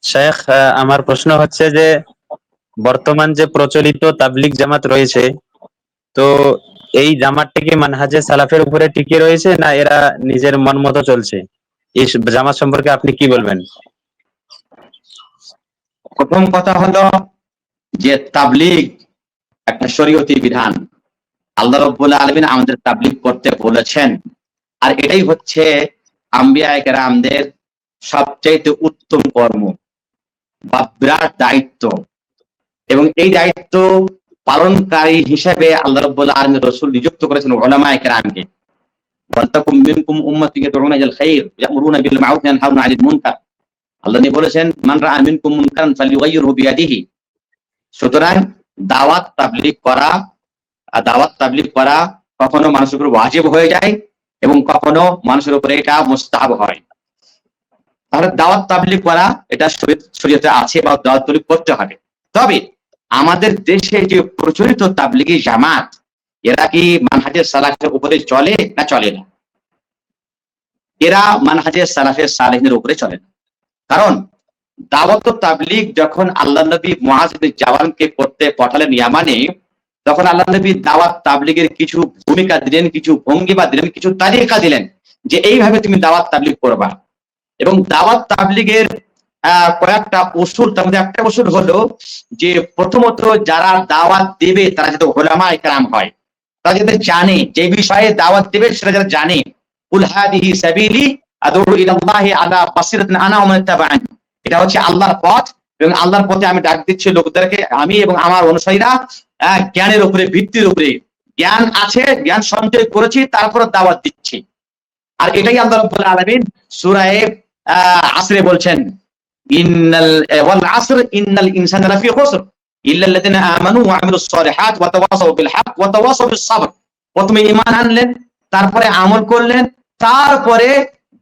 শেখ, আমার প্রশ্ন হচ্ছে যে বর্তমান যে প্রচলিত তাবলিগ জামাত রয়েছে, তো এই জামাতটা কি মানহাজে সালাফের উপরে টিকে রয়েছে, না এরা নিজের মন মতো চলছে? এই জামাত সম্পর্কে আপনি কি বলবেন? প্রথম কথা হলো যে তাবলিগ একটা শরীয়তি বিধান। আল্লাহ রাব্বুল আলামিন আমাদের তাবলিগ করতে বলেছেন, আর এটাই হচ্ছে আম্বিয়া কেরামদের সবচেয়ে উত্তম কর্ম বা বিরাট দায়িত্ব। এবং এই দায়িত্ব পালনকারী হিসেবে আল্লাহ রাব্বুল আলামিন রাসূল নিযুক্ত করেছেন উলামায়ে কেরামকে। ওয়ালতাকুম মিনকুম উম্মাতুন ইয়াদউনা ইলাল খাইর ইয়া'মুরুনা বিল মা'রুফ ওয়া ইয়ানহাউনা 'আনিল মুনকার। আল্লাহ বলেছেন মান রাআ মিনকুম মুনকারান ফালিয়ুগাইয়িরহু বিয়াদিহি। সুতরাং দাওয়াত তাবলীগ করা কখনো মানুষের উপর ওয়াজিব হয়ে যায় এবং কখনো মানুষের উপরে এটা মুস্তাহাব হয়। তাহলে দাওয়াত তাবলীগ করা এটা শরীয়তে আছে বা দাওয়াত তাবলীগ করতে হবে। তবে আমাদের দেশে যে প্রচলিত তাবলীগী জামাত, এরা কি মানহাজে সালাফের উপরে চলে না চলে না? এরা মানহাজে সালাফে সালেহিনের উপরে চলে না। কারণ দাওয়াত তাবলীগ যখন আল্লাহ নবী মুআজ বিন জাবালকে করতে পাঠালেন ইয়ামানে, তখন আল্লাহ নবী দাওয়াত তাবলীগের কিছু ভূমিকা দিলেন, কিছু ভঙ্গিমা দিলেন, কিছু তালিকা দিলেন যে এইভাবে তুমি দাওয়াত তাবলীগ করবা। এবং দাওয়াত তাবলীগের কয়েকটা উসুল, তার মধ্যে একটা উসুল হলো যে প্রথমত যারা দাওয়াত দেবে তারা যাতে উলামায়ে কেরাম হয়, তারা যাতে জানে যে বিষয়ে দাওয়াত দেবে সেটা যারা জানে। কুল হাদিহি সাবিলি আদউ ইলাল্লাহি আলা বাসিরাতিন আনা ওয়া মান ইত্তাবা'আনি। এটা হচ্ছে আল্লাহর পথ এবং আল্লাহর পথে আমি ডাক দিচ্ছি লোকদেরকে, আমি এবং আমার অনুসারীরা জ্ঞানের উপরে, ভিত্তির উপরে। জ্ঞান আছে, জ্ঞান সঞ্চয় করেছি, তারপর দাওয়াত দিচ্ছি। আর এটাই আল্লাহ রাব্বুল আলামিন সূরা আসরে বলছেন, ওয়াল আসর ইন্নাল ইনসানা লাফি খুসর ইল্লাল্লাযিনা আমানু ওয়া আমিলুস সালিহাত ওয়া তাওয়াসাউ বিল হক ওয়া তাওয়াসাউ বিস সাবর। প্রথমে ঈমান আনলেন, তারপরে আমল করলেন, তারপরে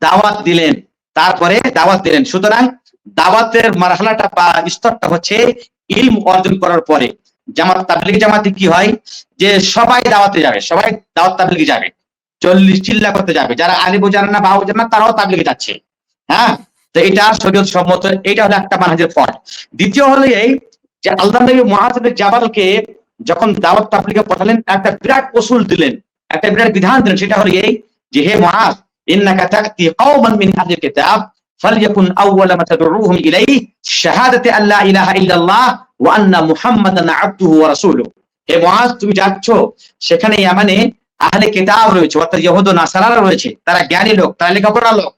দাওয়াত দিলেন। সুতরাং দাওয়াতের মারহালাটা বা স্তরটা হচ্ছে ইলম অর্জন করার পরে। তাবলীগী জামাতে কি হয় যে সবাই দাওয়াতে যাবে, সবাই দাওয়াত তাবলীগে যাবে, 40 চিল্লা করতে যাবে, যারা আলিম জানে না, বাউ জানে না, তারাও তাবলীগে যাচ্ছে। হ্যাঁ, তো এটা শরীয়ত সম্মত, এটা হলো একটা মানহাজের পথ। দ্বিতীয় হলো এই যে আল্লাহ নবী মুআজ বিন জাবালকে যখন দাওয়াত তাবলীগে পাঠালেন, একটা বিরাট উসুল দিলেন, একটা বিরাট বিধান দিলেন। সেটা হলো এই যে হে মুআজ, ইন্নাকা তা'তি কওমান মিন আহলিল কিতাব ফালইয়াকুন আউওয়ালা মা তাদউহুম ইলাইহি শাহাদাতু আল্লা ইলাহা ইল্লাল্লাহ ওয়া আন্না মুহাম্মাদান আবদুহু ওয়া রাসূলুহু। হে মুআজ, তুমি যাচ্ছ, সেখানে ইয়ামানে আহলে কিতাব রয়েছে, অর্থাৎ ইহুদ ও নাসারারা রয়েছে, তারা জ্ঞানী লোক, তারা লেখাপড়া লোক।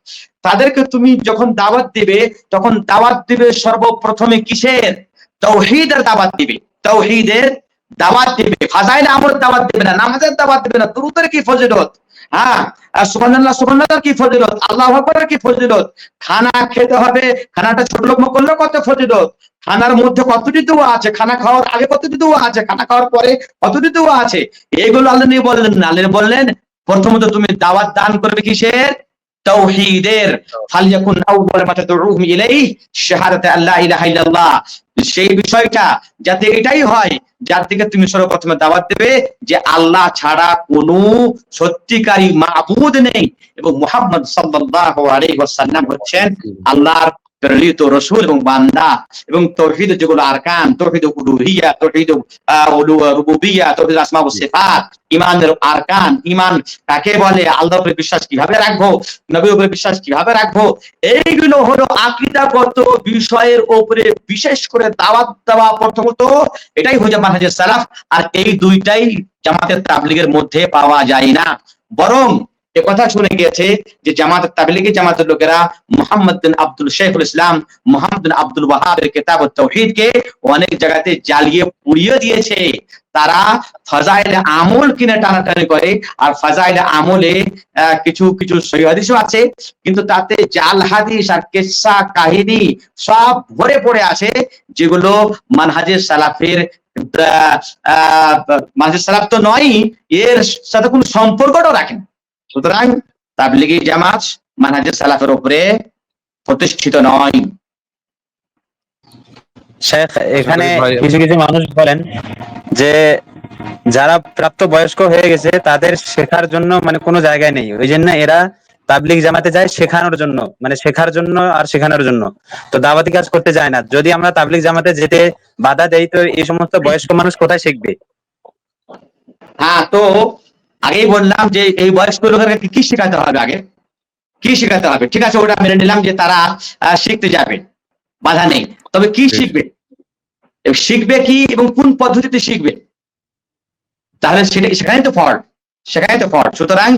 তাদেরকে তুমি যখন দাওয়াত দিবে, তখন দাওয়াত দিবে সর্বপ্রথমে কিসের? তাওহীদের দাওয়াত দিবে, তাওহীদের দাওয়াত দিবে। ফাজাইল আমলের দাওয়াত দিবে না, নামাজের দাওয়াত দিবে না, দুরূদের কি ফজিলত, হ্যাঁ, সুবহানাল্লাহ কি ফজিলত, আল্লাহু আকবার কি ফজিলত। খানা খেতে হবে, খানাটা ছোট লোকমা করলে কত ফজিলত, খানার মধ্যে কতটি দোয়া আছে, খানা খাওয়ার আগে কতটি দোয়া আছে, খানা খাওয়ার পরে কতটি দোয়া আছে, এগুলো আল্লাহ নিয়ে বললেন না। আল্লাহ বললেন প্রথমত তুমি দাওয়াত দান করবে কিসের? তাওহীদের। ফালইয়াকুন আউওয়ালা মা তাদউহুম ইলাইহি শাহাদাতু আল্লা ইলাহা ইল্লাল্লাহ। সেই বিষয়টা যাতে এটাই হয়, যার দিকে তুমি সর্বপ্রথমে দাওয়াত দেবে যে আল্লাহ ছাড়া কোনো সত্যিকারী মাবুদ নেই এবং মুহাম্মদ সাল্লাল্লাহু আলাইহি ওয়াসাল্লাম হচ্ছেন আল্লাহর প্রেরিত রাসূল এবং বান্দা। এবং তাওহীদের যেগুলো আরকান, তাওহীদ উলুহিয়্যা, তাওহীদ রুবুবিয়্যা, তাওহীদ আসমা ওয়া সিফাত, ঈমানের আরকান, ঈমান কাকে বলে, আল্লাহর উপরে বিশ্বাস কিভাবে রাখবো, নবীর উপরে বিশ্বাস কিভাবে রাখবো, এইগুলো হলো আকীদাগত বিষয়ের উপরে বিশেষ করে দাওয়াত দেওয়া। প্রথমত এটাই হচ্ছে মানহাজে সালাফ, আর এই দুইটাই জামাতের তাবলীগের মধ্যে পাওয়া যায় না। বরং কথা শুনে গিয়েছে যে তাবলীগী জামাতের লোকেরা মুহাম্মদ বিন আব্দুল শেখুল ইসলাম, মুহাম্মদ বিন আব্দুল ওয়াহাবের কিতাব তাওহীদকে অনেক জায়গাতে জ্বালিয়ে পুড়িয়ে দিয়েছে। তারা ফাজাইলে আমল কিনে টানাটানি করে, আর ফাজাইলে আমলে কিছু কিছু সহিহ হাদিসও আছে, কিন্তু তাতে জাল হাদিস আর কিসসা কাহিনী সব ভরে পড়ে আছে, যেগুলো মানহাজে সালাফের মানহাজে সালাফ তো নয়, এর সাথে কোনো সম্পর্কটাও রাখে না। সুতরাং তাবলীগী জামাত মানহাজে সালাফের উপরে প্রতিষ্ঠিত নয়। শেখ, এখানে কিছু কিছু মানুষ বলেন যে যারা প্রাপ্ত বয়স্ক হয়ে গেছে তাদের শেখার জন্য মানে কোনো জায়গায় নেই, ওই জন্য এরা তাবলিগ জামাতে যায় শেখানোর জন্য, মানে শেখার জন্য আর শেখানোর জন্য, তো দাওয়াতি কাজ করতে যায় না। যদি আমরা তাবলিগ জামাতে যেতে বাধা দেই, তো এই সমস্ত বয়স্ক মানুষ কোথায় শিখবে? হ্যাঁ, তো আগেই বললাম যে এই বয়স্ক লোকেরকে কি শেখাতে হবে, আগে কি শেখাতে হবে? ঠিক আছে, ওটা মেনে নিলাম যে তারা শিখতে যাবে, বাধা নেই, তবে কি শিখবে, শিখবে কি এবং কোন পদ্ধতিতে শিখবে? তাহলে সেখানে তো ফল্ট, সেখানে তো ফল্ট। সুতরাং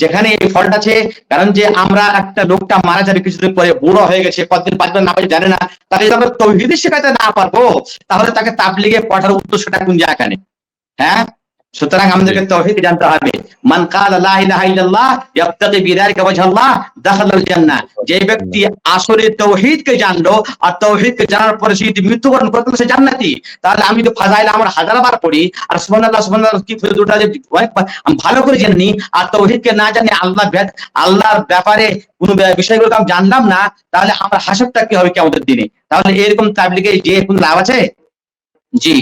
যেখানে এই ফল্ট আছে, কারণ যে আমরা একটা লোকটা মারা যাবে কিছুদিন পরে, বুড়ো হয়ে গেছে, কতদিন বাঁচবে না বাঁচবে জানে না, তাকে যদি আমরা তৌহিদ শেখাতে না পারবো, তাহলে তাকে তাবলিগে পাঠার উদ্দেশ্যটা কোন জায়গায়? হ্যাঁ, সুতরাং আমাদেরকে তাওহীদ জানতে হবে। মান ক্বালা লা ইলাহা ইল্লাল্লাহ ইয়াবতাগি বিযালিকা ওয়াজহাল্লাহ দাখালাল জান্নাহ। যে ব্যক্তি আসলে তাওহীদকে জানলো আর তাওহীদকে জানার পরে সে যদি মৃত্যুবরণ করতে সে জান্নাতি। তাহলে আমি তো ফাজাইল আমার হাজারবার পড়ি আর সুবহানাল্লাহ সুবহানাল্লাহ কি দুটো যে আমি ভালো করে জানি, আর তাওহীদকে না জানি আল্লাহর ব্যাপারে কোন বিষয়গুলো আমি জানলাম না, তাহলে আমার হাসরটা কি হবে কিয়ামতের দিনে? তাহলে এরকম তাবলীগে যে কোন লাভ আছে? জি।